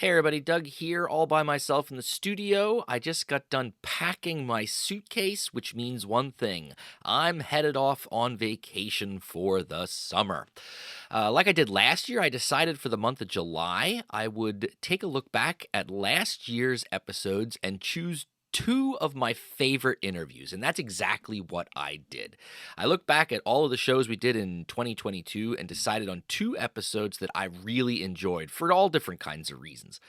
Hey everybody, Doug here, all by myself in the studio. I just got done packing my suitcase, which means one thing. I'm headed off on vacation for the summer. Like I did last year, I decided for the month of July, I would take a look back at last year's episodes and choose two of my favorite interviews, and that's exactly what I did. I looked back at all of the shows we did in 2022 and decided on two episodes that I really enjoyed for all different kinds of reasons.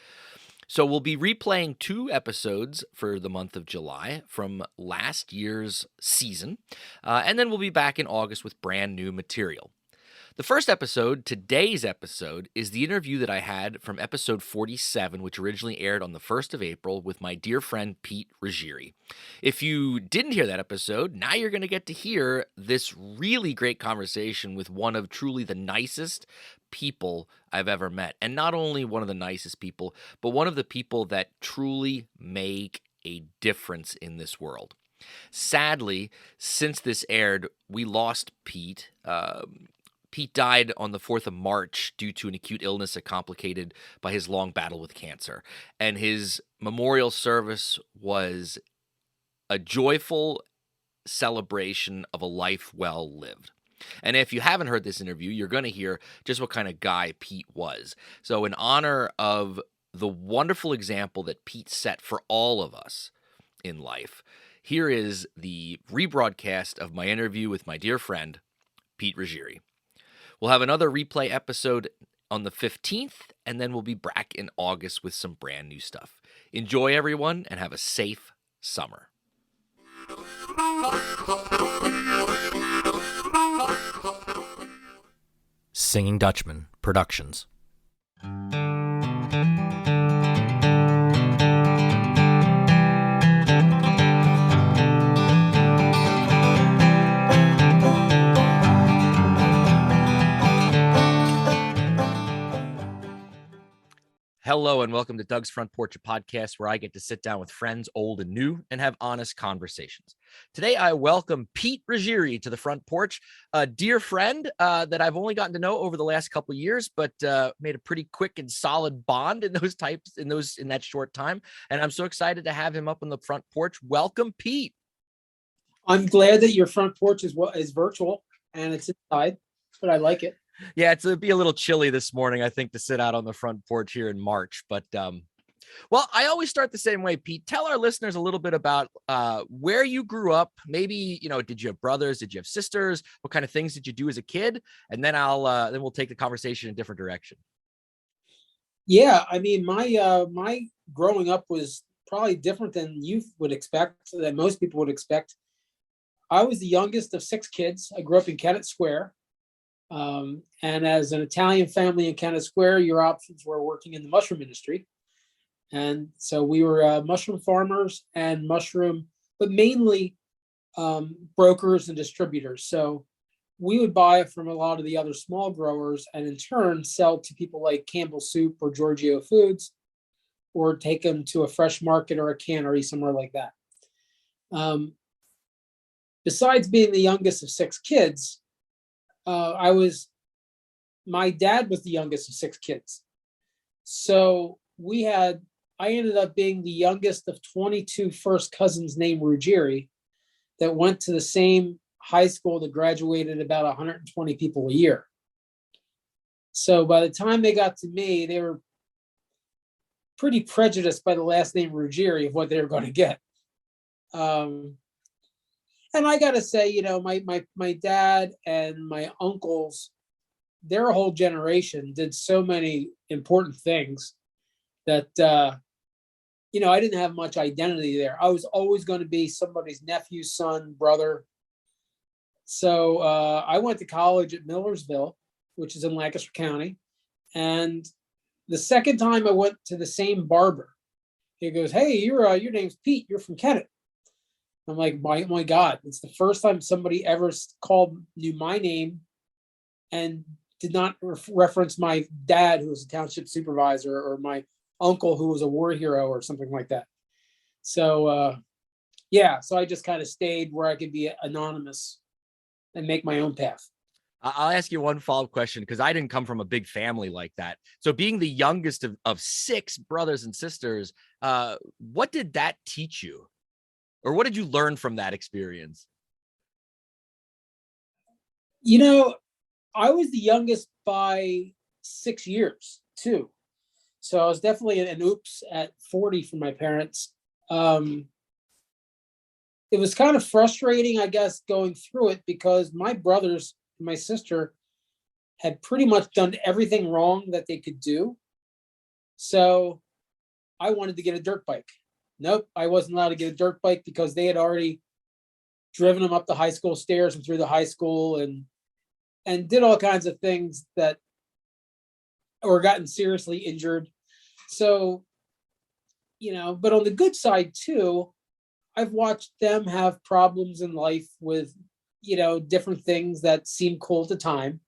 So we'll be replaying two episodes for the month of July from last year's season, and then we'll be back in August with brand new material. The first episode, today's episode, is the interview that I had from episode 47, which originally aired on the 1st of April with my dear friend Pete Ruggieri. If you didn't hear that episode, now you're going to get to hear this really great conversation with one of truly the nicest people I've ever met. And not only one of the nicest people, but one of the people that truly make a difference in this world. Sadly, since this aired, we lost Pete. Pete died on the 4th of March due to an acute illness complicated by his long battle with cancer. And his memorial service was a joyful celebration of a life well lived. And if you haven't heard this interview, you're going to hear just what kind of guy Pete was. So in honor of the wonderful example that Pete set for all of us in life, here is the rebroadcast of my interview with my dear friend, Pete Ruggieri. We'll have another replay episode on the 15th, and then we'll be back in August with some brand new stuff. Enjoy, everyone, and have a safe summer. Singing Dutchman Productions. Hello and welcome to Doug's Front Porch, a podcast where I get to sit down with friends old and new and have honest conversations. Today, I welcome Pete Ruggieri to the front porch, a dear friend that I've only gotten to know over the last couple of years, but made a pretty quick and solid bond in that short time. And I'm so excited to have him up on the front porch. Welcome, Pete. I'm glad that your front porch is virtual and it's inside, but I like it. Yeah, it'll be a little chilly this morning, I think, to sit out on the front porch here in March. But, well, I always start the same way, Pete. Tell our listeners a little bit about where you grew up. Maybe, did you have brothers? Did you have sisters? What kind of things did you do as a kid? And then then we'll take the conversation in a different direction. Yeah, I mean, my growing up was probably different than you would expect, that most people would expect. I was the youngest of 6 kids. I grew up in Kennett Square. And as an Italian family in Kennett Square, your options were working in the mushroom industry. And so we were mushroom farmers and but mainly brokers and distributors. So we would buy from a lot of the other small growers and in turn sell to people like Campbell Soup or Giorgio Foods, or take them to a fresh market or a cannery somewhere like that. Besides being the youngest of 6 kids, my dad was the youngest of 6 kids. So I ended up being the youngest of 22 first cousins named Ruggieri that went to the same high school that graduated about 120 people a year. So by the time they got to me, they were pretty prejudiced by the last name Ruggieri of what they were going to get. And I got to say, my dad and my uncles, their whole generation did so many important things that, I didn't have much identity there. I was always going to be somebody's nephew, son, brother. So I went to college at Millersville, which is in Lancaster County. And the second time I went to the same barber, he goes, "Hey, your name's Pete. You're from Kennett." I'm like, my God, it's the first time somebody ever knew my name and did not reference my dad, who was a township supervisor, or my uncle, who was a war hero or something like that. So, so I just kind of stayed where I could be anonymous and make my own path. I'll ask you one follow-up question because I didn't come from a big family like that. So being the youngest of six brothers and sisters, what did that teach you? Or what did you learn from that experience? You know, I was the youngest by 6 years too. So I was definitely an oops at 40 for my parents. Um, it was kind of frustrating, I guess, going through it because my brothers and my sister had pretty much done everything wrong that they could do. So I wanted to get a dirt bike. Nope, I wasn't allowed to get a dirt bike because they had already driven them up the high school stairs and through the high school and did all kinds of things that or gotten seriously injured. So, but on the good side too, I've watched them have problems in life with, different things that seem cool at the time.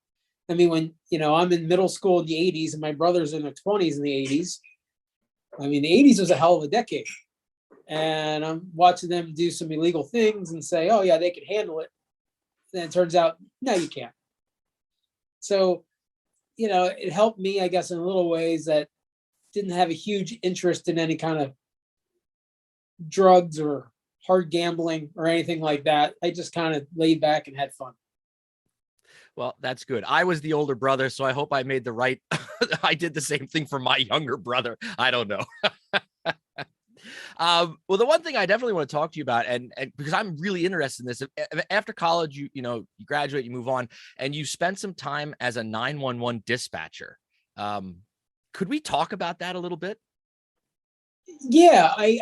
I mean, when, I'm in middle school in the 80s and my brother's in their 20s in the 80s. I mean, the 80s was a hell of a decade. And I'm watching them do some illegal things and say, oh, yeah, they could handle it. Then it turns out, no, you can't. So, it helped me, I guess, in little ways that didn't have a huge interest in any kind of drugs or hard gambling or anything like that. I just kind of laid back and had fun. Well, that's good. I was the older brother, so I hope I made the right. I did the same thing for my younger brother. I don't know. Well, the one thing I definitely want to talk to you about, and because I'm really interested in this, after college, you graduate, you move on, and you spent some time as a 911 dispatcher. Could we talk about that a little bit? Yeah, I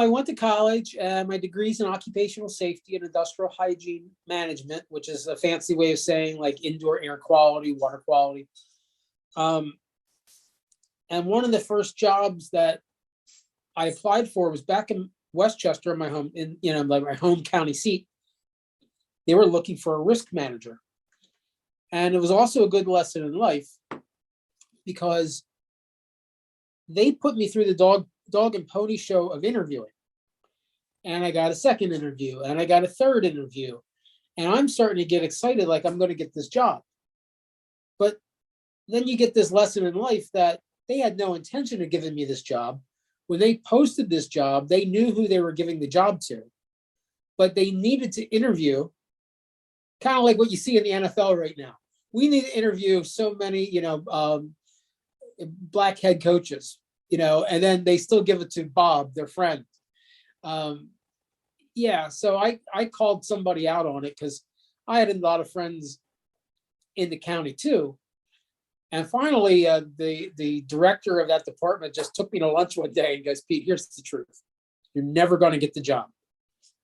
went to college. My degree's in occupational safety and industrial hygiene management, which is a fancy way of saying like indoor air quality, water quality. Um, and one of the first jobs that I applied for was back in Westchester, my home like my home county seat. They were looking for a risk manager, and it was also a good lesson in life because they put me through the dog and pony show of interviewing, and I got a second interview, and I got a third interview, and I'm starting to get excited, like I'm going to get this job. But then you get this lesson in life that they had no intention of giving me this job. When they posted this job, they knew who they were giving the job to, but they needed to interview, kind of like what you see in the NFL right now. We need to interview so many, black head coaches, and then they still give it to Bob, their friend. Yeah, so I called somebody out on it because I had a lot of friends in the county too. And finally, the director of that department just took me to lunch one day and goes, Pete, here's the truth. You're never going to get the job.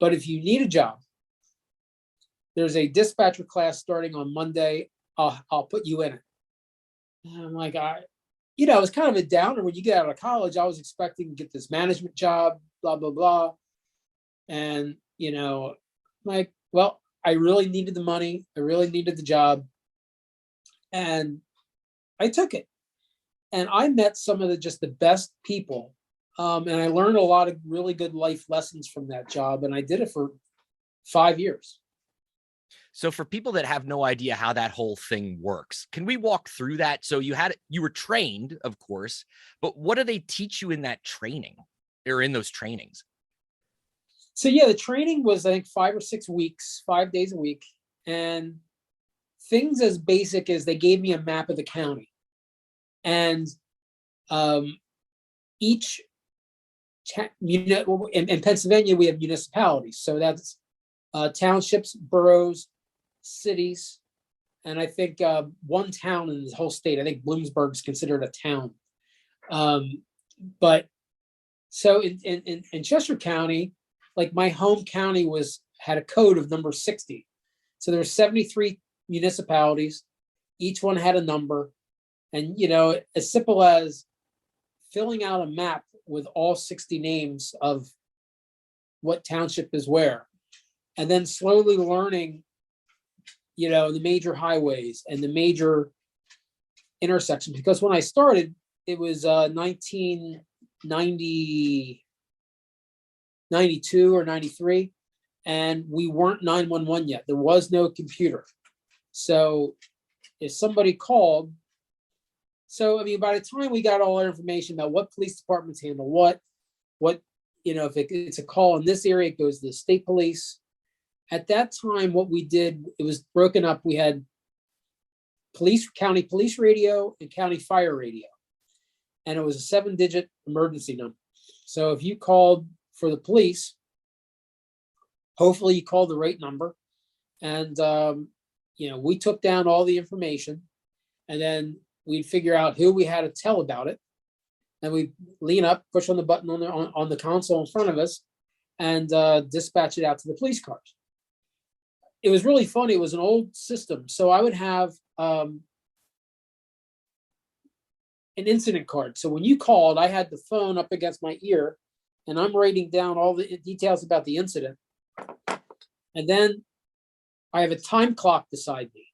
But if you need a job, there's a dispatcher class starting on Monday. I'll put you in it. And I'm like, it was kind of a downer when you get out of college. I was expecting to get this management job, blah, blah, blah. And, like, well, I really needed the money. I really needed the job. And I took it. And I met some of the best people. And I learned a lot of really good life lessons from that job. And I did it for 5 years. So for people that have no idea how that whole thing works, can we walk through that? So you were trained, of course, but what do they teach you in that training or in those trainings? So yeah, the training was, I think, 5 or 6 weeks, 5 days a week. And things as basic as they gave me a map of the county. And each in Pennsylvania, we have municipalities. So that's townships, boroughs, cities, and I think one town in the whole state. I think Bloomsburg is considered a town. But so in Chester County, like my home county had a code of number 60. So there were 73 municipalities. Each one had a number. And, as simple as filling out a map with all 60 names of what township is where, and then slowly learning, the major highways and the major intersections. Because when I started, it was 1992 or 93, and we weren't 911 yet. There was no computer. So if somebody called, so I mean, by the time we got all our information about what police departments handle what if it's a call in this area, it goes to the state police. At that time, what we did, it was broken up. We had county police radio and county fire radio, and it was a 7-digit emergency number. So if you called for the police, hopefully you called the right number, and we took down all the information, and then we'd figure out who we had to tell about it. And we lean up, push on the button on the console in front of us, and dispatch it out to the police cars. It was really funny. It was an old system. So I would have an incident card. So when you called, I had the phone up against my ear, and I'm writing down all the details about the incident. And then I have a time clock beside me.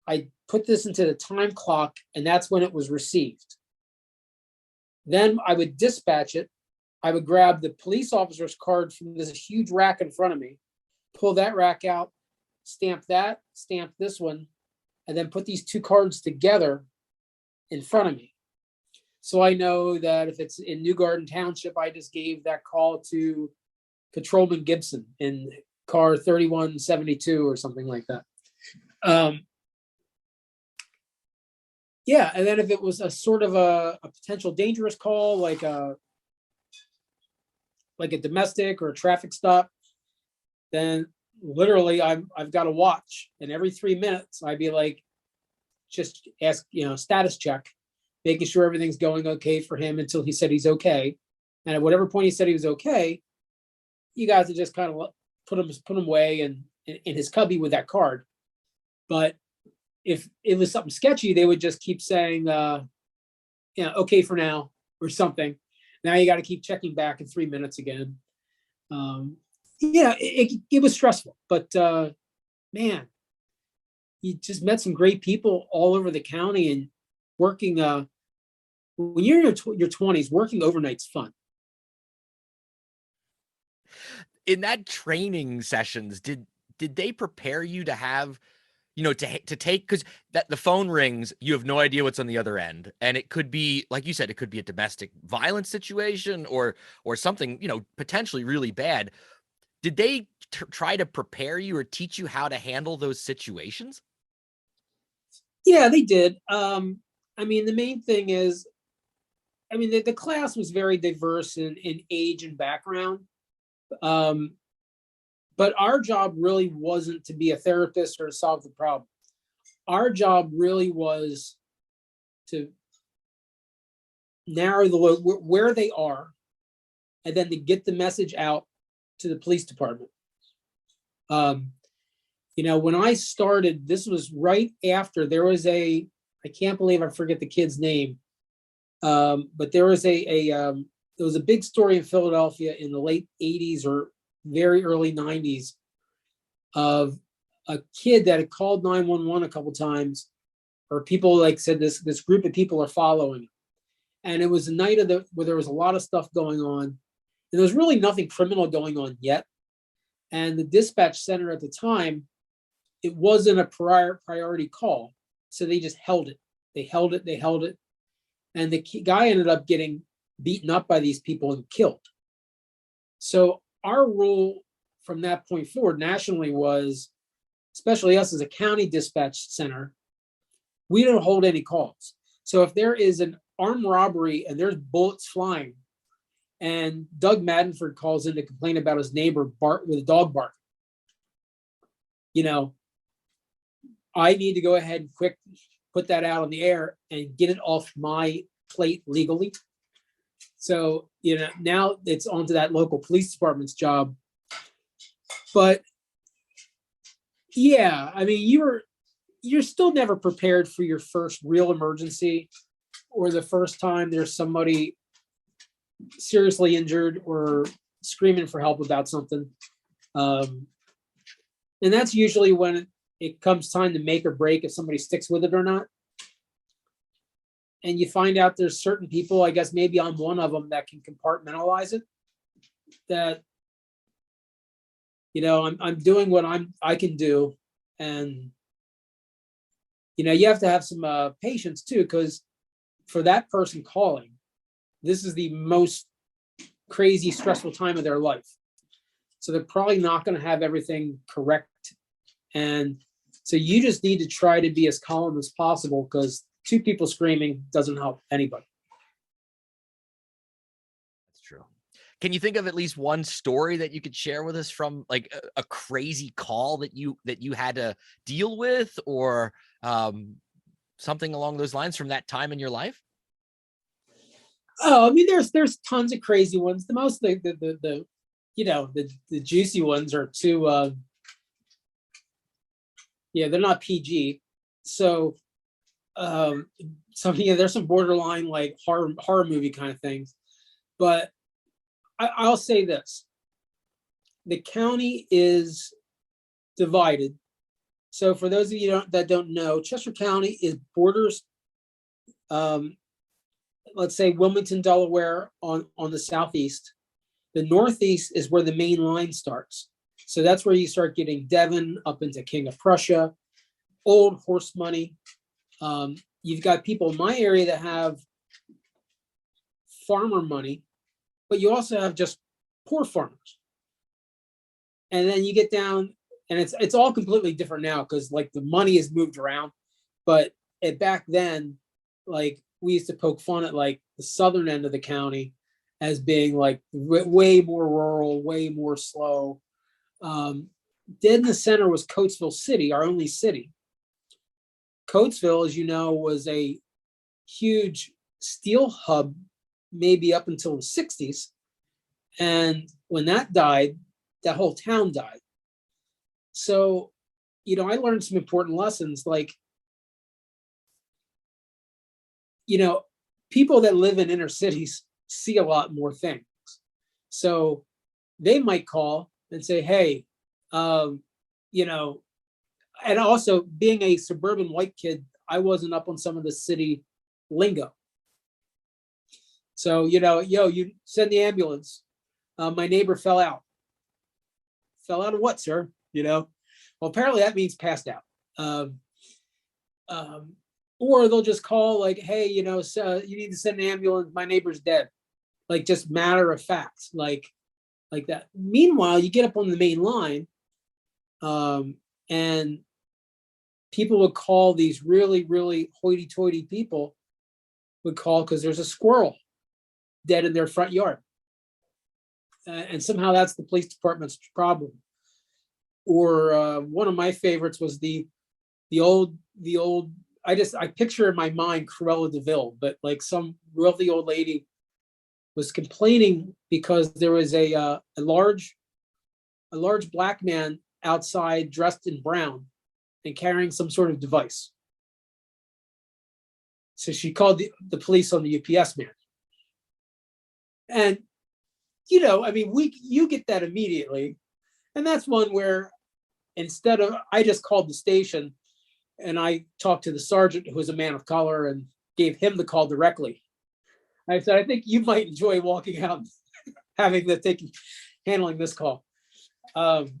I put this into the time clock, and that's when it was received. Then I would dispatch it. I would grab the police officer's card from this huge rack in front of me, pull that rack out, stamp this one, and then put these two cards together in front of me. So I know that if it's in New Garden Township, I just gave that call to Patrolman Gibson in car 3172 or something like that. Yeah, and then if it was a sort of a potential dangerous call, like a domestic or a traffic stop, then literally I've got a watch, and every 3 minutes I'd be like, just ask, status check, making sure everything's going okay for him until he said he's okay. And at whatever point he said he was okay, you guys would just kind of put him away and in his cubby with that card. But if it was something sketchy, they would just keep saying, okay for now or something. Now you got to keep checking back in 3 minutes again. It was stressful, but man, you just met some great people all over the county, and working. When you're in your 20s, working overnight's fun. In that training sessions, did they prepare you to have, to take, because that the phone rings, you have no idea what's on the other end, and it could be, like you said, it could be a domestic violence situation or something, potentially really bad. Did they try to prepare you or teach you how to handle those situations? Yeah, they did. The main thing is, the class was very diverse in age and background. But our job really wasn't to be a therapist or to solve the problem. Our job really was to narrow where they are, and then to get the message out to the police department. When I started, this was right after there was I can't believe I forget the kid's name. But there was there was a big story in Philadelphia in the late 80s or very early 90s of a kid that had called 911 a couple times, or people said this group of people are following him. And it was a night where there was a lot of stuff going on, and there was really nothing criminal going on yet. And the dispatch center at the time, it wasn't a priority call, so they just held it. They held it, and the guy ended up getting beaten up by these people and killed. So our rule from that point forward nationally was, especially us as a county dispatch center, we don't hold any calls. So if there is an armed robbery and there's bullets flying, and Doug Maddenford calls in to complain about his neighbor with a dog bark, I need to go ahead and quick put that out on the air and get it off my plate legally. So, now it's onto that local police department's job. But yeah, you're still never prepared for your first real emergency, or the first time there's somebody seriously injured or screaming for help about something. And that's usually when it comes time to make or break if somebody sticks with it or not. And you find out there's certain people, I guess maybe I'm one of them, that can compartmentalize it. That, I'm doing what I can do, and You have to have some patience too, because for that person calling, this is the most crazy, stressful time of their life. So they're probably not going to have everything correct. And so you just need to try to be as calm as possible, because two people screaming doesn't help anybody. That's true. Can you think of at least one story that you could share with us from like a crazy call that you had to deal with, or something along those lines from that time in your life? Oh, I mean, there's tons of crazy ones. The most the juicy ones are too they're not PG. So there's some borderline like horror movie kind of things. But I'll say this: the county is divided. So for those of you that don't know, Chester County is borders, let's say Wilmington, Delaware on the southeast. The northeast is where the main line starts. So that's where you start getting Devon up into King of Prussia, old horse money. You've got people in my area that have farmer money, but you also have just poor farmers. And then you get down, and it's all completely different now, because like the money has moved around. But back then, like we used to poke fun at like the southern end of the county as being like way more rural, way more slow. Dead in the center was Coatesville City, our only city. Coatesville, as you know, was a huge steel hub, maybe up until the 60s. And when that died, that whole town died. So, I learned some important lessons, like, people that live in inner cities see a lot more things. So they might call and say, hey, and also being a suburban white kid, I wasn't up on some of the city lingo. So, you send the ambulance. My neighbor fell out. Fell out of what, sir? Well, apparently that means passed out. Or they'll just call like, hey, so you need to send an ambulance. My neighbor's dead. Like just matter of fact, like that. Meanwhile, you get up on the main line, and people would call these really, really hoity-toity people would call because there's a squirrel dead in their front yard. And somehow that's the police department's problem. Or one of my favorites was the old I picture in my mind Cruella de Vil, but like some wealthy old lady was complaining because there was a large black man outside dressed in brown and carrying some sort of device. So she called the police on the UPS man. And you get that immediately. And that's one where instead of, I just called the station and I talked to the sergeant, who was a man of color, and gave him the call directly. I said, I think you might enjoy walking out and handling this call. But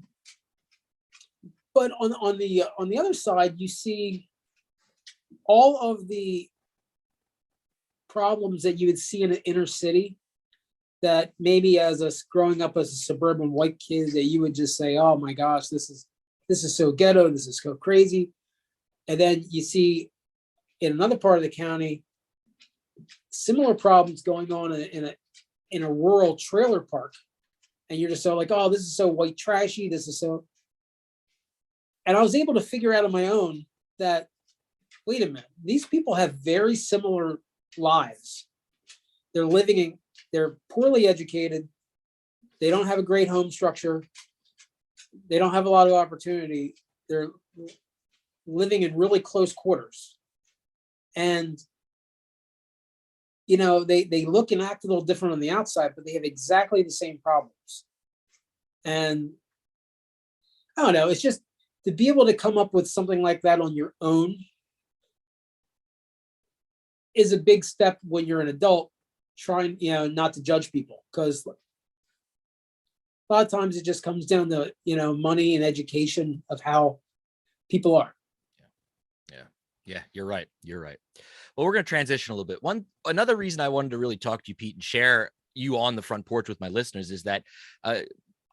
on the other side, you see all of the problems that you would see in an inner city that maybe as us growing up as a suburban white kid that you would just say, oh my gosh, this is so ghetto, this is so crazy. And then you see in another part of the county similar problems going on in a rural trailer park, and you're just so like, oh, this is so white trashy, this is so. And I was able to figure out on my own that, wait a minute, these people have very similar lives. They're poorly educated, they don't have a great home structure, they don't have a lot of opportunity, they're living in really close quarters, and they look and act a little different on the outside, but they have exactly the same problems. And I don't know, it's just to be able to come up with something like that on your own is a big step when you're an adult trying, not to judge people, because a lot of times it just comes down to, money and education of how people are. Yeah. Yeah, you're right. You're right. Well, we're going to transition a little bit. Another reason I wanted to really talk to you, Pete, and share you on the front porch with my listeners is that uh,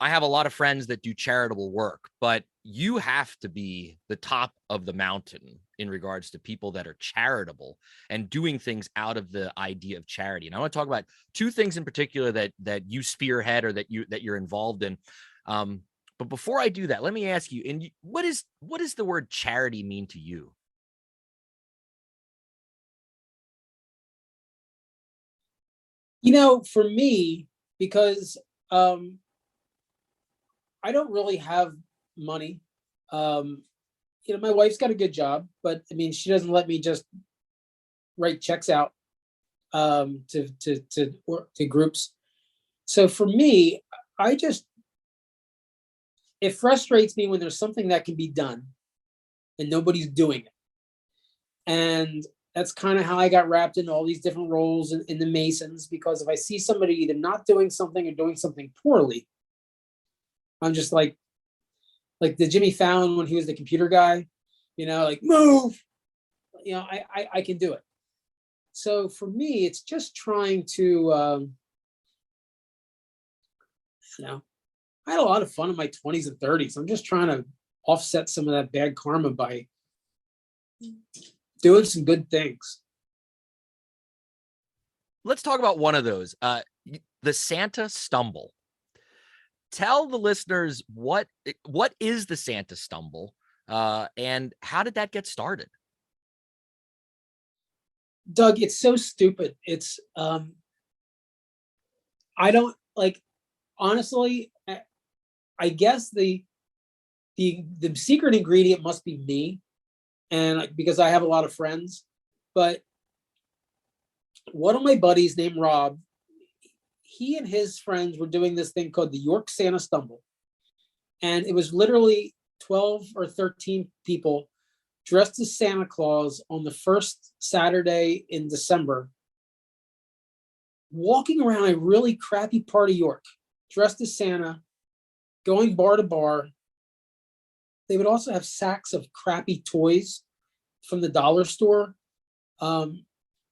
I have a lot of friends that do charitable work, but you have to be the top of the mountain in regards to people that are charitable and doing things out of the idea of charity. And I want to talk about two things in particular that you spearhead or that you're involved in. Um, but before I do that, let me ask you: what does the word charity mean to you? For me, because I don't really have money. Um, my wife's got a good job, but I mean, she doesn't let me just write checks out to groups. So for me, I just it frustrates me when there's something that can be done and nobody's doing it. And that's kind of how I got wrapped in all these different roles in the Masons, because if I see somebody either not doing something or doing something poorly, I'm just like the Jimmy Fallon when he was the computer guy, like move, I can do it. So for me, it's just trying to, I had a lot of fun in my 20s and 30s. I'm just trying to offset some of that bad karma by doing some good things. Let's talk about one of those, the Santa stumble. Tell the listeners what is the Santa stumble, and how did that get started? Doug, it's so stupid. I don't like, honestly, I guess the secret ingredient must be me, and because I have a lot of friends. But one of my buddies named Rob, he and his friends were doing this thing called the York Santa Stumble. And it was literally 12 or 13 people dressed as Santa Claus on the first Saturday in December, walking around a really crappy part of York, dressed as Santa, going bar to bar. They would also have sacks of crappy toys from the dollar store,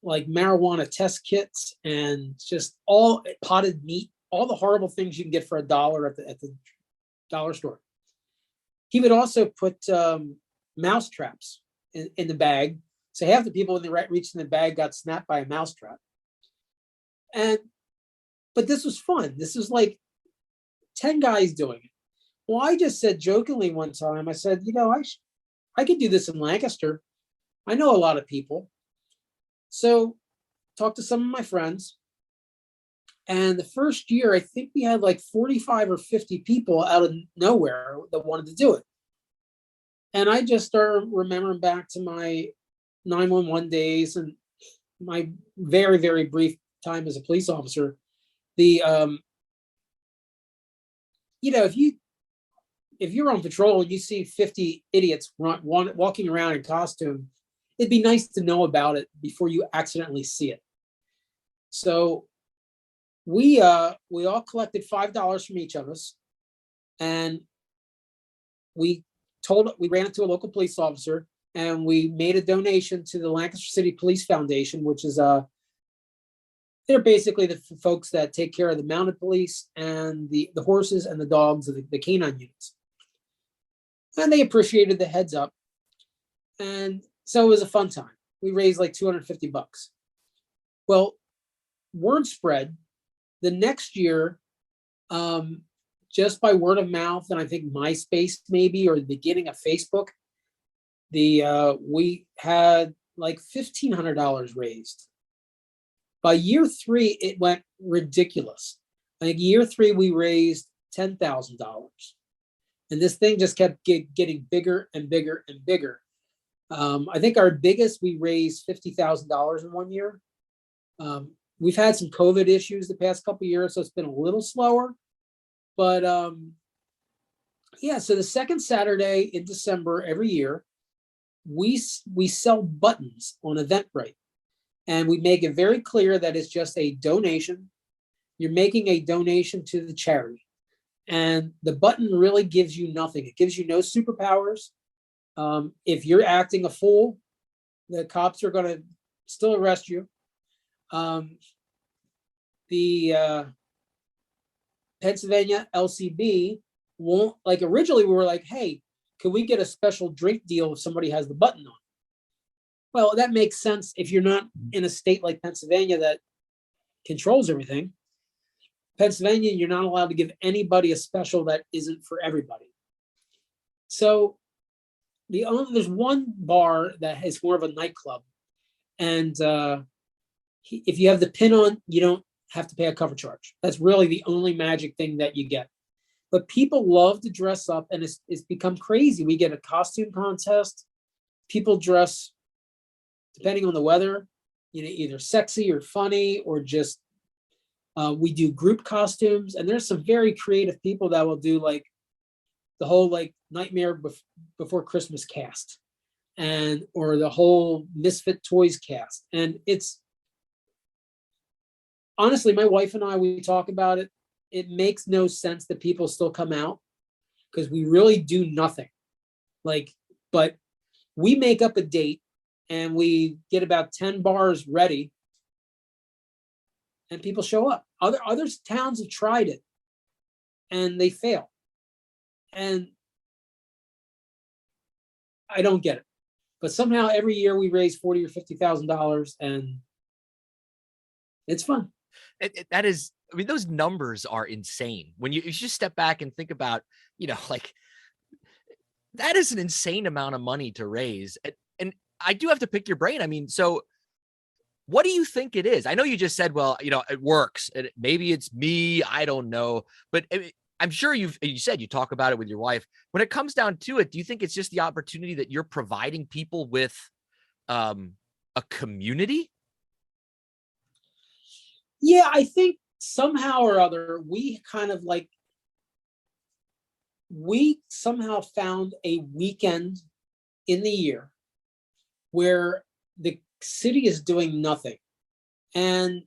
like marijuana test kits and just all potted meat, all the horrible things you can get for $1 at the dollar store. He would also put mouse traps in the bag. So half the people in the reach in the bag got snapped by a mouse trap. But this was fun. This was like 10 guys doing it. Well, I just said jokingly one time, I said, I could do this in Lancaster. I know a lot of people. So talked to some of my friends. And the first year, I think we had like 45 or 50 people out of nowhere that wanted to do it. And I just started remembering back to my 911 days and my very, very brief time as a police officer. The, if you're on patrol and you see 50 idiots walking around in costume, it'd be nice to know about it before you accidentally see it. So we all collected $5 from each of us, and we ran into a local police officer, and we made a donation to the Lancaster City Police Foundation, which is they're basically the folks that take care of the mounted police and the horses and the dogs, the canine units. And they appreciated the heads up. And so it was a fun time. We raised like $250. Well, word spread the next year, just by word of mouth, and I think MySpace maybe, or the beginning of Facebook, we had like $1,500 raised. By year 3, it went ridiculous. I think year 3 we raised $10,000, and this thing just kept getting bigger and bigger and bigger. I think our biggest, we raised $50,000 in one year. We've had some COVID issues the past couple of years, so it's been a little slower. But so the second Saturday in December every year, we sell buttons on Eventbrite. And we make it very clear that it's just a donation. You're making a donation to the charity. And the button really gives you nothing. It gives you no superpowers. If you're acting a fool, The cops are going to still arrest you. The Pennsylvania LCB won't, like, originally we were like, hey, can we get a special drink deal if somebody has the button on? Well, that makes sense if you're not in a state like Pennsylvania that controls everything. Pennsylvania, you're not allowed to give anybody a special that isn't for everybody. So there's one bar that is more of a nightclub, and if you have the pin on, you don't have to pay a cover charge. That's really the only magic thing that you get. But people love to dress up, and it's become crazy. We get a costume contest. People dress, depending on the weather, either sexy or funny, or just we do group costumes. And there's some very creative people that will do like the whole like Nightmare Before Christmas cast, or the whole Misfit Toys cast. And it's honestly, my wife and I, we talk about it. It makes no sense that people still come out, because we really do nothing. But we make up a date and we get about 10 bars ready, and people show up. Other towns have tried it and they fail. And I don't get it. But somehow every year we raise $40,000 or $50,000, and it's fun. That is, I mean, those numbers are insane. When you just step back and think about, like, that is an insane amount of money to raise. And I do have to pick your brain. I mean, so what do you think it is? I know you just said, well, it works. Maybe it's me. I don't know. But I'm sure you said you talk about it with your wife. When it comes down to it, do you think it's just the opportunity that you're providing people with a community? Yeah, I think somehow or other, we somehow found a weekend in the year where the city is doing nothing. And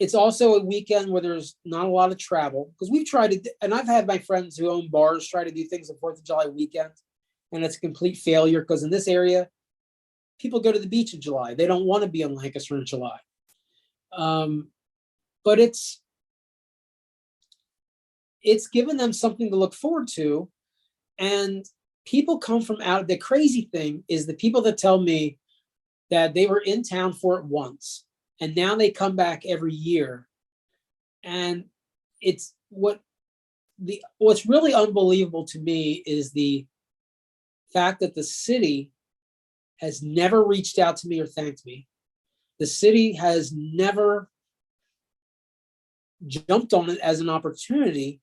it's also a weekend where there's not a lot of travel, because we've tried to, and I've had my friends who own bars try to do things on 4th of July weekend, and it's a complete failure, because in this area, people go to the beach in July. They don't want to be in Lancaster in July. But it's given them something to look forward to. And people come from out. The crazy thing is the people that tell me that they were in town for it once, and now they come back every year. And it's what's really unbelievable to me is the fact that the city has never reached out to me or thanked me. The city has never jumped on it as an opportunity,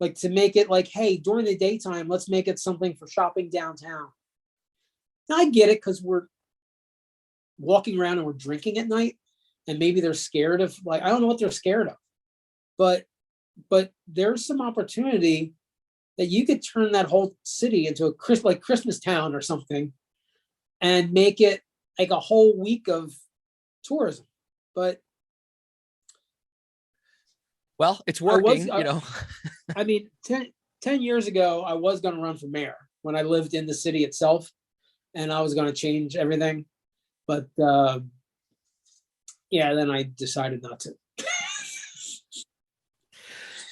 like to make it like, hey, during the daytime, let's make it something for shopping downtown. Now, I get it, because we're walking around and we're drinking at night, and maybe they're scared of, like, I don't know what they're scared of, but there's some opportunity that you could turn that whole city into a Christmas town or something, and make it like a whole week of tourism. But well, it's working. I mean, 10 years ago, I was going to run for mayor when I lived in the city itself, and I was going to change everything. But yeah, then I decided not to.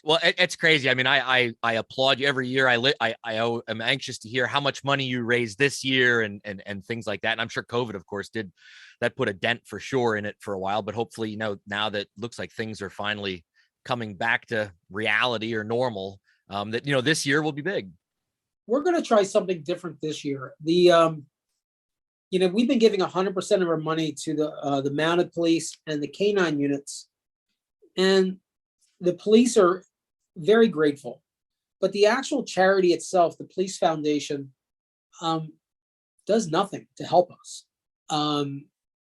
Well, it's crazy. I mean, I applaud you every year. I am anxious to hear how much money you raised this year and things like that. And I'm sure COVID, of course, that put a dent for sure in it for a while. But hopefully, now that looks like things are finally coming back to reality or normal, that this year will be big. We're going to try something different this year. We've been giving 100% of our money to the mounted police and the canine units, and the police are very grateful. But the actual charity itself, the police foundation, does nothing to help us. And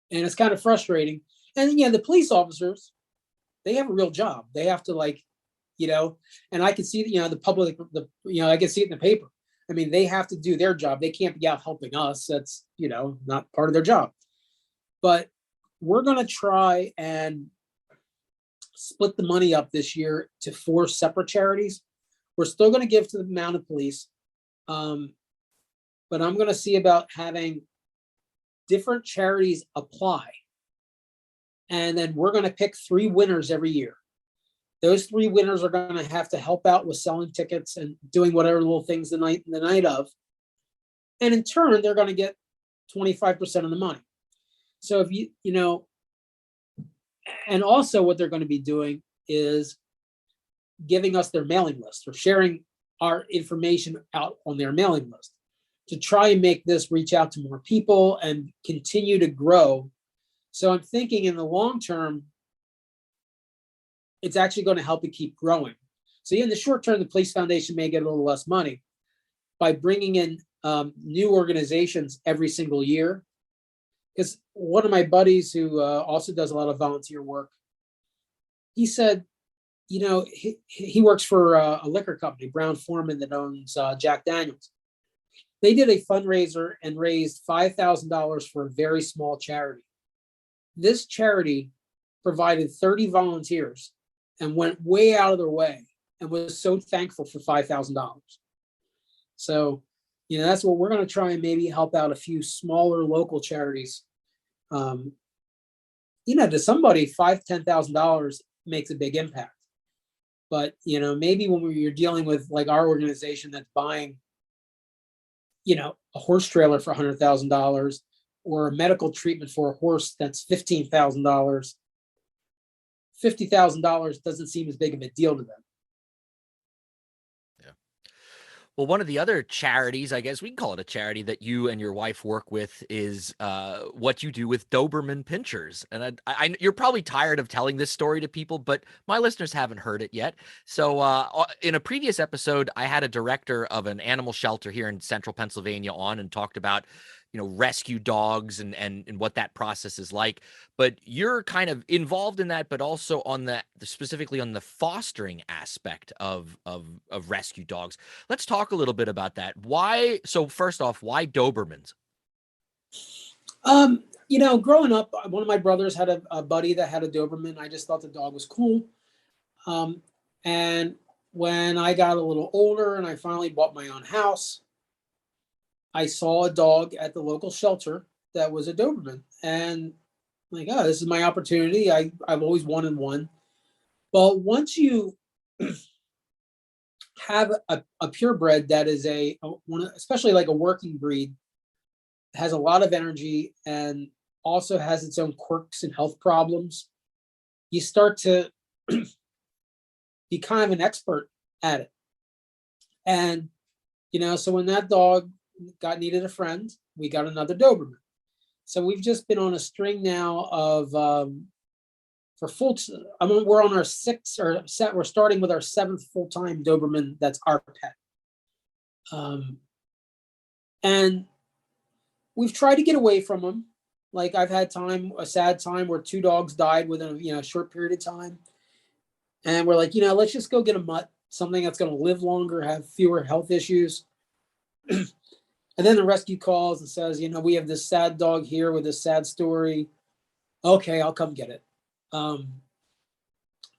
it's kind of frustrating. And the police officers, they have a real job. They have to and I can see, the public, I can see it in the paper. I mean, they have to do their job. They can't be out helping us. That's, not part of their job. But we're going to try and split the money up this year to 4 separate charities. We're still going to give to the mounted police. But I'm going to see about having different charities apply. And then we're going to pick 3 winners every year. Those 3 winners are going to have to help out with selling tickets and doing whatever little things the night of. And in turn, they're going to get 25% of the money. So if you know, and also what they're going to be doing is giving us their mailing list or sharing our information out on their mailing list to try and make this reach out to more people and continue to grow. So I'm thinking in the long term, it's actually going to help it keep growing. So in the short term, the Police Foundation may get a little less money by bringing in new organizations every single year. Because one of my buddies who also does a lot of volunteer work, he said, you know, he works for a liquor company, Brown Forman, that owns Jack Daniels. They did a fundraiser and raised $5,000 for a very small charity. This charity provided 30 volunteers and went way out of their way and was so thankful for $5,000. So, you know, that's what we're going to try and maybe help out a few smaller local charities. You know, to somebody, $5,000-$10,000 makes a big impact. But, you know, maybe when you're dealing with like our organization that's buying, you know, a horse trailer for $100,000 or a medical treatment for a horse that's $15,000, $50,000 doesn't seem as big of a deal to them. Well, one of the other charities, I guess we can call it a charity, that you and your wife work with is what you do with Doberman Pinschers. And you're probably tired of telling this story to people, but my listeners haven't heard it yet. So in a previous episode, I had a director of an animal shelter here in central Pennsylvania on and talked about, you know, rescue dogs and what that process is like. But you're kind of involved in that, but also on the specifically on the fostering aspect of rescue dogs. Let's talk a little bit about that. Why? So first off, why Dobermans? You know, growing up, one of my brothers had a buddy that had a Doberman. I just thought the dog was cool. And when I got a little older and I finally bought my own house, I saw a dog at the local shelter that was a Doberman, and I'm like, oh, this is my opportunity. I've always wanted one. Well, once you have a purebred that is especially like a working breed, has a lot of energy and also has its own quirks and health problems, you start to be kind of an expert at it. And, you know, so when that dog needed a friend, we got another Doberman. So we've just been on a string now of we're on our 6th or set. We're starting with our 7th full-time Doberman that's our pet. And we've tried to get away from them. Like I've had a sad time where 2 dogs died within a short period of time. And we're like, you know, let's just go get a mutt, something that's going to live longer, have fewer health issues. And then the rescue calls and says, you know, we have this sad dog here with this sad story. Okay, I'll come get it.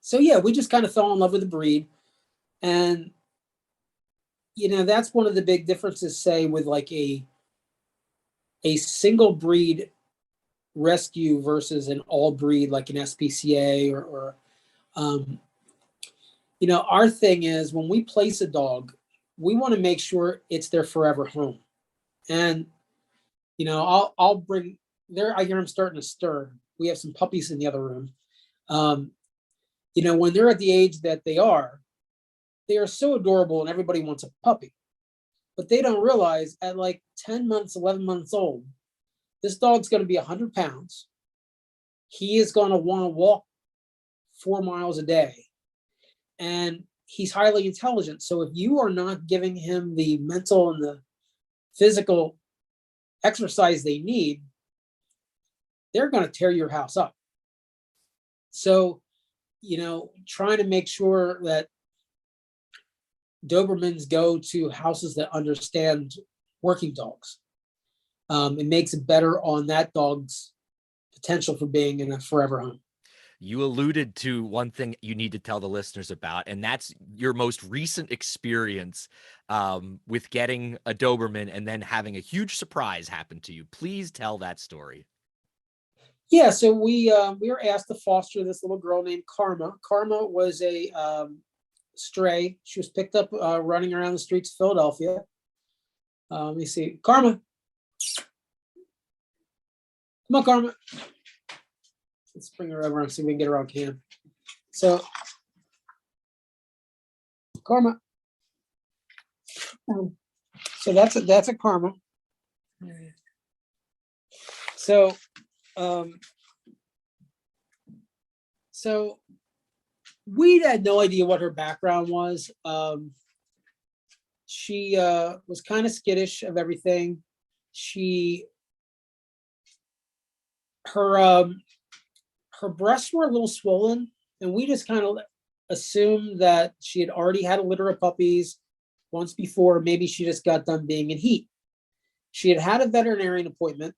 So yeah, we just kind of fell in love with the breed. And, you know, that's one of the big differences, say, with like a single breed rescue versus an all breed, like an SPCA or you know, our thing is when we place a dog, we want to make sure it's their forever home. And, you know, I'll bring there. I hear them starting to stir. We have some puppies in the other room. You know, when they're at the age that they are so adorable and everybody wants a puppy, but they don't realize at like 10 months, 11 months old, this dog's going to be 100 pounds. He is going to want to walk 4 miles a day. And he's highly intelligent. So if you are not giving him the mental and the physical exercise they need, they're going to tear your house up. So, you know, trying to make sure that Dobermans go to houses that understand working dogs. It makes it better on that dog's potential for being in a forever home. You alluded to one thing you need to tell the listeners about, and that's your most recent experience with getting a Doberman and then having a huge surprise happen to you. Please tell that story. Yeah, so we were asked to foster this little girl named Karma. Karma was a stray. She was picked up running around the streets of Philadelphia. Let me see, Karma, come on, Karma. Let's bring her over and see if we can get her on cam. So, Karma. So that's a Karma. So, um, so we had no idea what her background was. She was kind of skittish of everything. She her her breasts were a little swollen, and we just kind of assumed that she had already had a litter of puppies once before. Maybe she just got done being in heat. She had had a veterinarian appointment.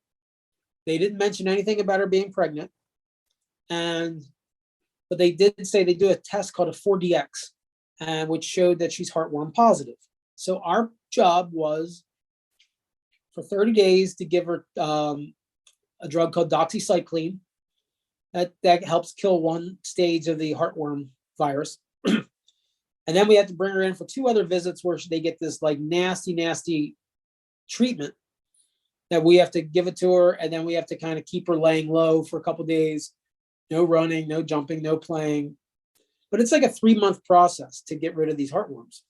They didn't mention anything about her being pregnant, but they did say they do a test called a 4DX, which showed that she's heartworm positive. So our job was for 30 days to give her a drug called doxycycline that helps kill one stage of the heartworm virus. And then we had to bring her in for 2 other visits where they get this like nasty treatment that we have to give it to her, and then we have to kind of keep her laying low for a couple of days. No running, no jumping, no playing. But it's like a 3-month process to get rid of these heartworms.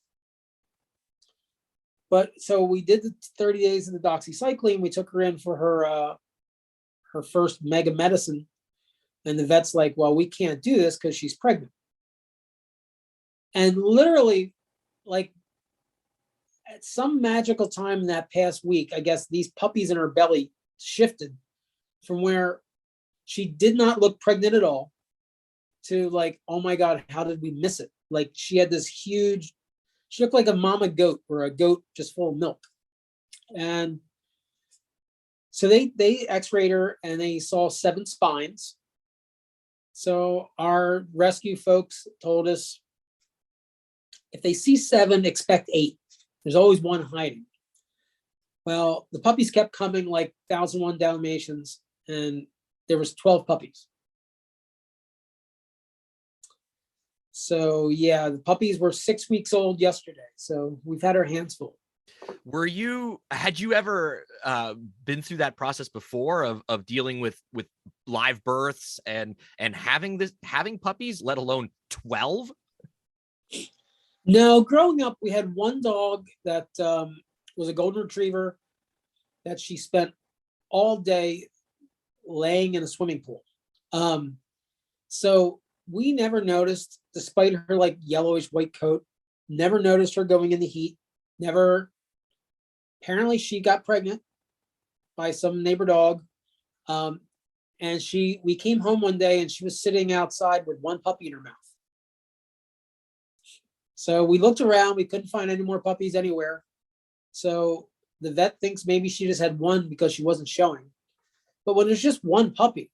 But so we did the 30 days of the doxycycline. We took her in for her first mega medicine. And the vet's like, well, we can't do this because she's pregnant. And literally, like, at some magical time in that past week, I guess these puppies in her belly shifted from where she did not look pregnant at all to like, oh my God, how did we miss it? Like, she had this huge, she looked like a mama goat or a goat just full of milk. And so they x-rayed her and they saw 7 spines. So our rescue folks told us, if they see 7, expect 8. There's always one hiding. Well, the puppies kept coming like 1001 Dalmatians, and there was 12 puppies. So yeah, the puppies were 6 weeks old yesterday. So we've had our hands full. Had you ever been through that process before of dealing with live births and having puppies, let alone 12? No, growing up, we had one dog that was a golden retriever that she spent all day laying in a swimming pool. So we never noticed, despite her like yellowish white coat, never noticed her going in the heat. Never. Apparently, she got pregnant by some neighbor dog, and we came home one day and she was sitting outside with one puppy in her mouth. So we looked around, we couldn't find any more puppies anywhere. So the vet thinks maybe she just had one because she wasn't showing. But when there's just one puppy,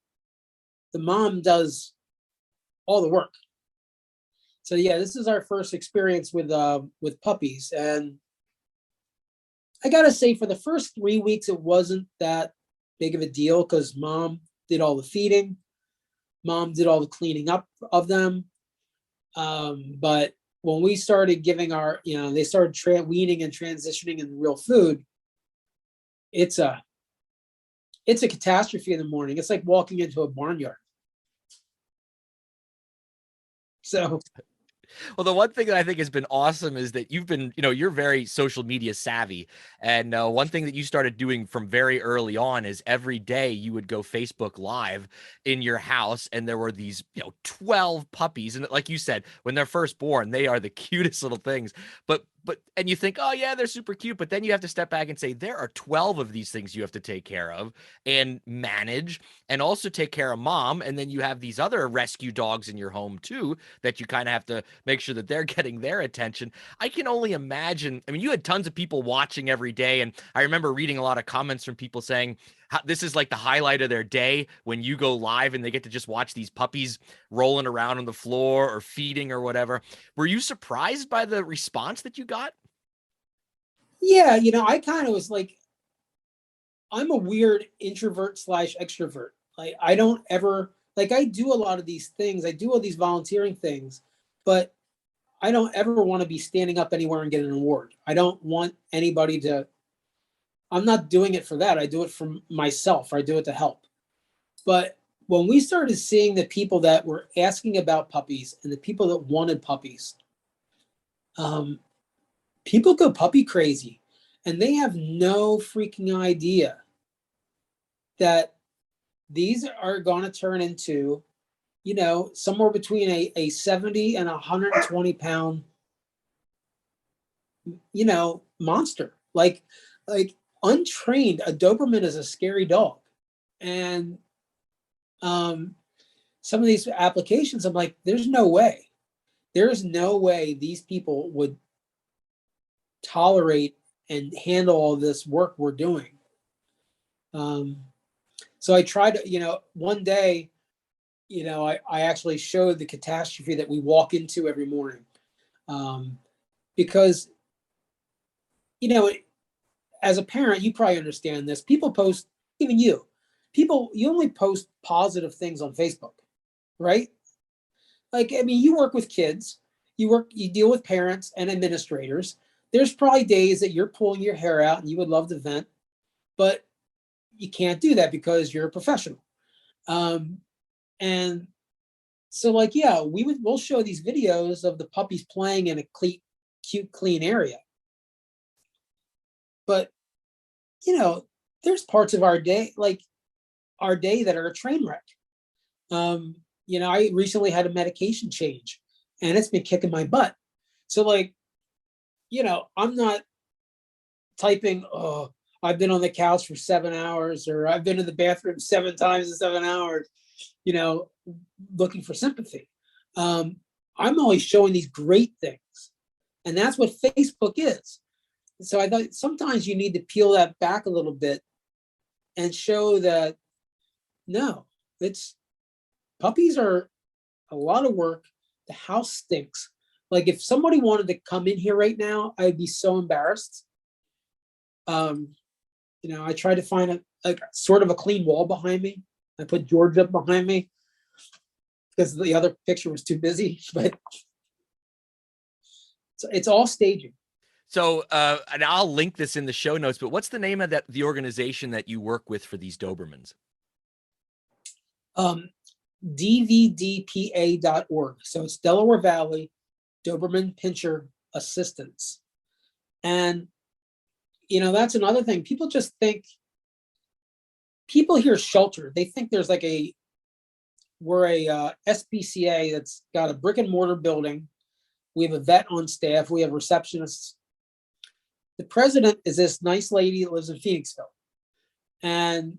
the mom does all the work. So yeah, this is our first experience with puppies. And I gotta say, for the first 3 weeks, it wasn't that big of a deal because mom did all the feeding. Mom did all the cleaning up of them. But when we started giving they started weaning and transitioning in real food, it's a catastrophe in the morning. It's like walking into a barnyard. So, well, the one thing that I think has been awesome is that you've been, you're very social media savvy. And one thing that you started doing from very early on is every day you would go Facebook Live in your house, and there were these, 12 puppies. And like you said, when they're first born, they are the cutest little things. And you think, oh yeah, they're super cute. But then you have to step back and say, there are 12 of these things you have to take care of and manage, and also take care of mom. And then you have these other rescue dogs in your home too, that you kind of have to make sure that they're getting their attention. I can only imagine. I mean, you had tons of people watching every day. And I remember reading a lot of comments from people saying, this is like the highlight of their day when you go live and they get to just watch these puppies rolling around on the floor or feeding or whatever. Were you surprised by the response that you got? Yeah, I kind of was like, I'm a weird introvert slash extrovert. Like I don't ever like I do a lot of these things. I do all these volunteering things, but I don't ever want to be standing up anywhere and get an award. I don't want anybody to. I'm not doing it for that. I do it for myself. I do it to help. But when we started seeing the people that were asking about puppies and the people that wanted puppies, um, people go puppy crazy, and they have no freaking idea that these are going to turn into, somewhere between a 70 and 120 pound, monster. Like untrained, a Doberman is a scary dog. And some of these applications, I'm like, there's no way. There's no way these people would tolerate and handle all this work we're doing. So I tried to, one day, I actually showed the catastrophe that we walk into every morning. Because, as a parent, you probably understand this. People post, even you only post positive things on Facebook, right? Like, I mean, you work with kids, you deal with parents and administrators. There's probably days that you're pulling your hair out and you would love to vent, but you can't do that because you're a professional. And so like, yeah, we'll show these videos of the puppies playing in a cute, clean area. But, there's parts of our day, like our day, that are a train wreck. I recently had a medication change and it's been kicking my butt. So like, I'm not typing, oh, I've been on the couch for 7 hours, or I've been in the bathroom 7 times in 7 hours, looking for sympathy. I'm always showing these great things. And that's what Facebook is. So I thought sometimes you need to peel that back a little bit and show that, no, puppies are a lot of work. The house stinks. Like if somebody wanted to come in here right now, I'd be so embarrassed. I tried to find a sort of a clean wall behind me. I put George up behind me because the other picture was too busy, but it's all staging. So, and I'll link this in the show notes, but what's the name of the organization that you work with for these Dobermans? DVDPA.org. So it's Delaware Valley Doberman Pinscher Assistance. And, that's another thing. People hear shelter. They think there's like we're a SPCA that's got a brick and mortar building. We have a vet on staff. We have receptionists. The president is this nice lady that lives in Phoenixville. And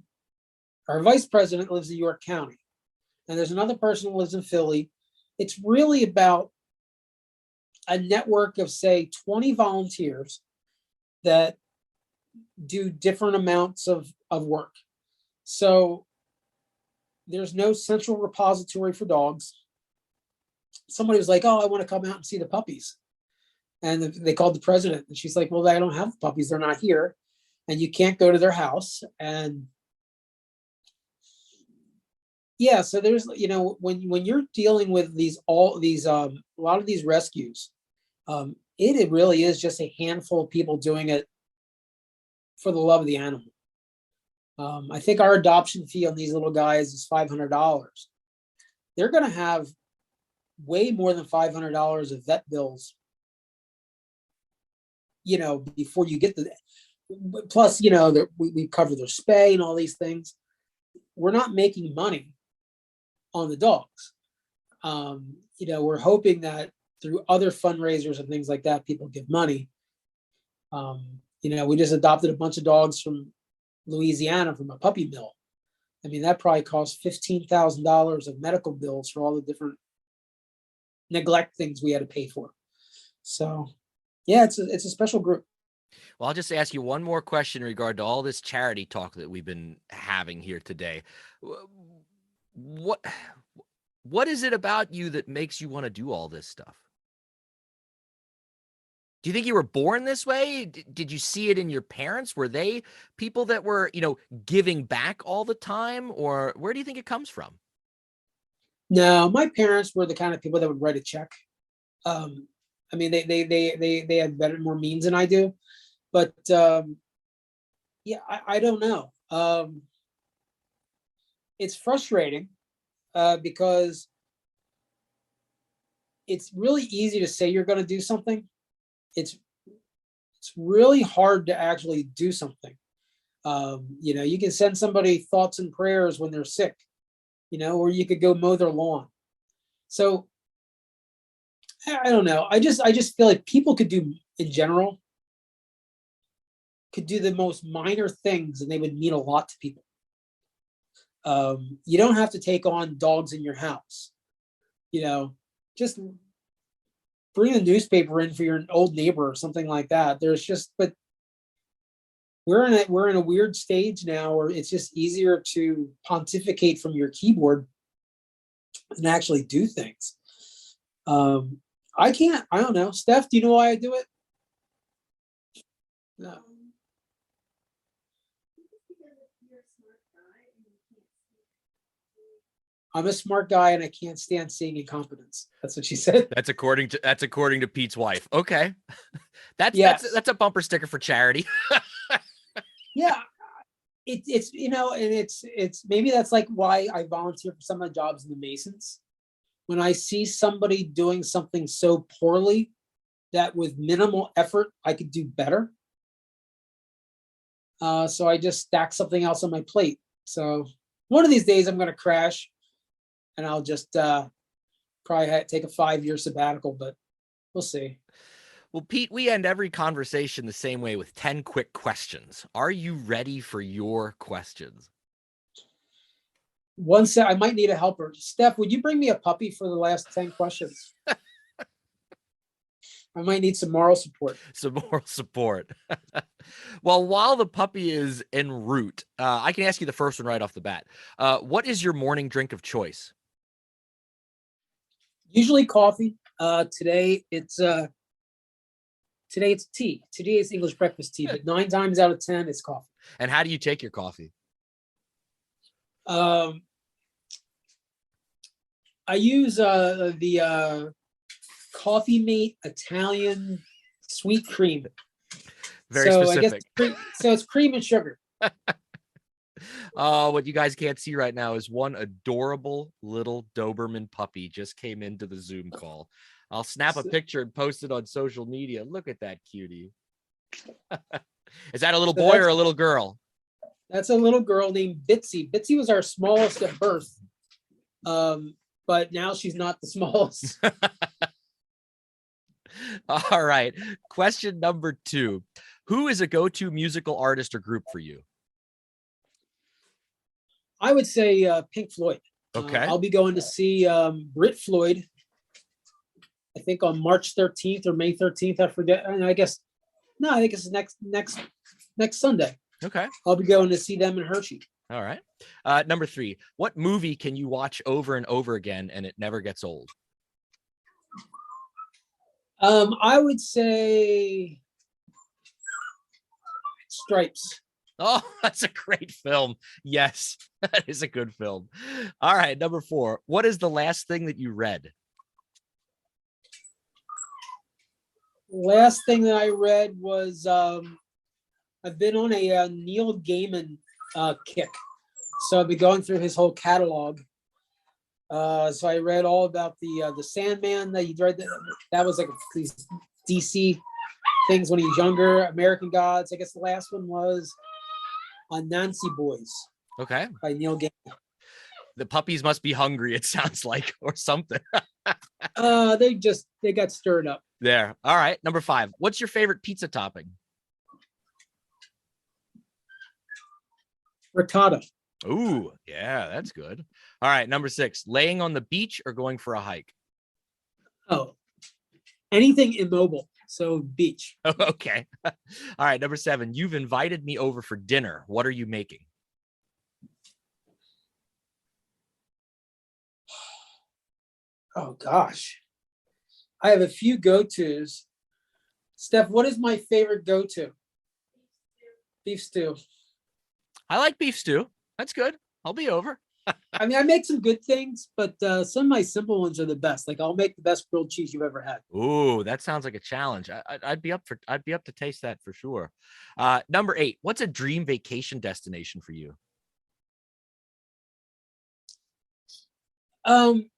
our vice president lives in York County. And there's another person who lives in Philly. It's really about a network of, say, 20 volunteers that do different amounts of work. So there's no central repository for dogs. Somebody was like, oh, I want to come out and see the puppies. And they called the president, and she's like, well, I don't have puppies. They're not here. And you can't go to their house. And yeah, so there's, when you're dealing with a lot of these rescues, it really is just a handful of people doing it for the love of the animal. I think our adoption fee on these little guys is $500. They're going to have way more than $500 of vet bills, before you get the, plus, we cover their spay and all these things. We're not making money on the dogs. We're hoping that through other fundraisers and things like that, people give money. We just adopted a bunch of dogs from Louisiana from a puppy mill. I mean, that probably cost $15,000 of medical bills for all the different neglect things we had to pay for. So, yeah, it's a special group. Well, I'll just ask you one more question in regard to all this charity talk that we've been having here today. What what is it about you that makes you want to do all this stuff? Do you think you were born this way? Did you see it in your parents? Were they people that were, giving back all the time? Or where do you think it comes from? No, my parents were the kind of people that would write a check. Um, I mean, they had better, more means than I do, but yeah, I don't know. It's frustrating because it's really easy to say you're going to do something. It's it's really hard to actually do something. You can send somebody thoughts and prayers when they're sick, or you could go mow their lawn. So I don't know. I just feel like people could do in general could do the most minor things and they would mean a lot to people. You don't have to take on dogs in your house. Just bring a newspaper in for your old neighbor or something like that. But we're in a weird stage now where it's just easier to pontificate from your keyboard and actually do things. I don't know. Steph, do you know why I do it? No. I'm a smart guy and I can't stand seeing incompetence. That's what she said. That's according to Pete's wife. Okay. That's Yes. that's a bumper sticker for charity. Yeah. And it's maybe that's like why I volunteer for some of the jobs in the Masons. When I see somebody doing something so poorly that with minimal effort I could do better. So I just stack something else on my plate. So one of these days I'm going to crash and I'll just probably take a 5-year sabbatical, but we'll see. Well, Pete, we end every conversation the same way with 10 quick questions. Are you ready for your questions? One set, I might need a helper. Steph, would you bring me a puppy for the last 10 questions? I might need some moral support. Some moral support. Well, while the puppy is en route, I can ask you the first one right off the bat. What is your morning drink of choice? Usually coffee. Today it's tea. Today it's English breakfast tea, but 9 times out of 10 it's coffee. And how do you take your coffee? I use the Coffee Mate Italian sweet cream. Very specific. I guess so it's cream and sugar. What you guys can't see right now is one adorable little Doberman puppy just came into the Zoom call. I'll snap a picture and post it on social media. Look at that cutie. Is that a little boy or a little girl? That's a little girl named Bitsy. Bitsy was our smallest at birth. But now she's not the smallest. All right. Question number 2. Who is a go-to musical artist or group for you? I would say Pink Floyd. Okay. I'll be going to see Brit Floyd, I think on March 13th or May 13th. I forget. And I think it's next Sunday. Okay. I'll be going to see them in Hershey. All right. Number 3. What movie can you watch over and over again and it never gets old? I would say Stripes. Oh, that's a great film. Yes, that is a good film. All right. Number 4. What is the last thing that you read? Last thing that I read was I've been on a Neil Gaiman kick. So I've been going through his whole catalog. So I read all about the Sandman that he read. That was like these DC things when he was younger. American Gods. I guess the last one was on Nancy Boys. Okay. By Neil Gaiman. The puppies must be hungry, it sounds like, or something. They got stirred up. There. All right. Number 5. What's your favorite pizza topping? Ricotta. Ooh, yeah, that's good. All right. Number 6. Laying on the beach or going for a hike? Oh, anything immobile. So beach. Okay. All right. Number 7, you've invited me over for dinner. What are you making? Oh gosh. I have a few go-tos. Steph, what is my favorite go-to? Beef stew. I like beef stew. That's good. I'll be over. I mean, I make some good things, but some of my simple ones are the best. Like I'll make the best grilled cheese you've ever had. Ooh, that sounds like a challenge. I'd be up to taste that for sure. Number 8, what's a dream vacation destination for you? I'm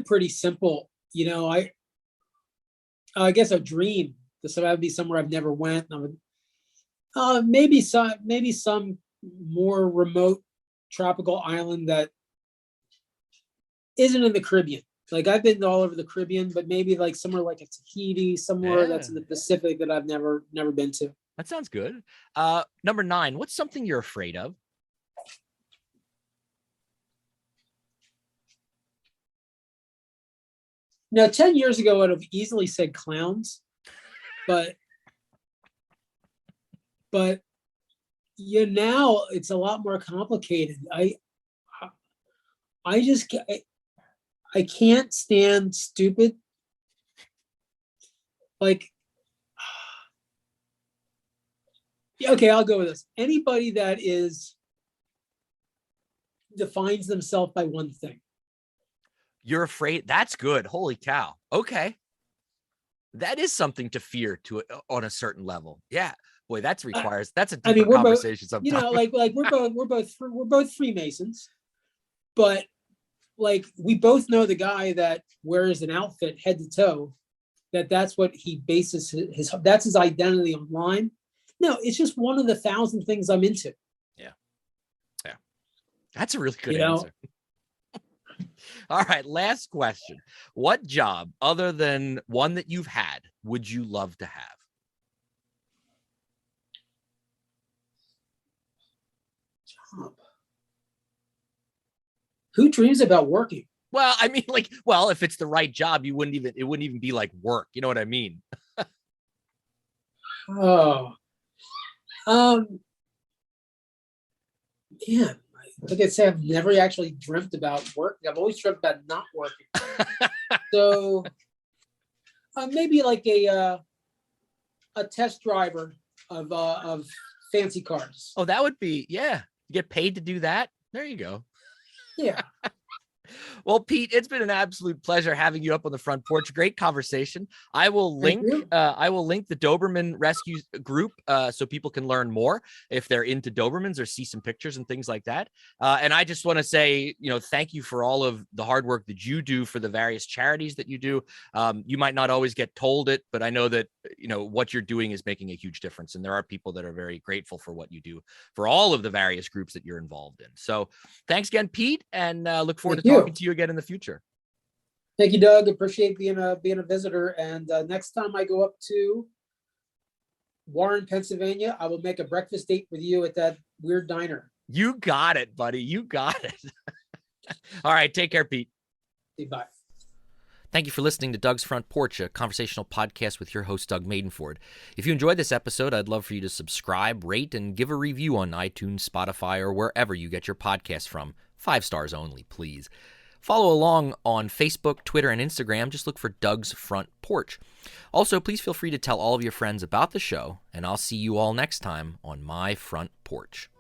pretty simple. I guess a dream. This would be somewhere I've never went. I would, maybe some more remote tropical island that isn't in the Caribbean. Like I've been all over the Caribbean, but maybe like somewhere like a Tahiti, somewhere that's in the Pacific that I've never been to. That sounds good. Number 9, what's something you're afraid of? Now, 10 years ago, I would have easily said clowns, but now it's a lot more complicated. I can't stand stupid. Like, okay, I'll go with this. Anybody that defines themselves by one thing. You're afraid. That's good. Holy cow. Okay. That is something to fear on a certain level. Yeah. Boy, that's a deeper conversation sometimes. We're both Freemasons, but like we both know the guy that wears an outfit head to toe, that's what he bases that's his identity online. No, it's just one of the 1,000 things I'm into. Yeah. Yeah. That's a really good answer. All right, last question. What job, other than one that you've had, would you love to have? Job. Who dreams about working? Well, I mean, if it's the right job, it wouldn't even be like work. You know what I mean? Oh, man. Like I said, I've never actually dreamt about work. I've always dreamt about not working. So maybe like a test driver of fancy cars. Oh, that would be, yeah. You get paid to do that. There you go. Yeah. Well, Pete, it's been an absolute pleasure having you up on the front porch. Great conversation. I will link the Doberman Rescue group so people can learn more if they're into Dobermans or see some pictures and things like that. And I just want to say, thank you for all of the hard work that you do for the various charities that you do. You might not always get told it, but I know that, what you're doing is making a huge difference. And there are people that are very grateful for what you do for all of the various groups that you're involved in. So thanks again, Pete, and look forward to talking to you again in the future. Thank you, Doug. Appreciate being a visitor. And next time I go up to Warren, Pennsylvania, I will make a breakfast date with you at that weird diner. You got it, buddy. You got it. All right. Take care, Pete. Bye. Thank you for listening to Doug's Front Porch, a conversational podcast with your host, Doug Maidenford. If you enjoyed this episode, I'd love for you to subscribe, rate, and give a review on iTunes, Spotify, or wherever you get your podcasts from. 5 stars only, please. Follow along on Facebook, Twitter, and Instagram. Just look for Doug's Front Porch. Also, please feel free to tell all of your friends about the show, and I'll see you all next time on my front porch.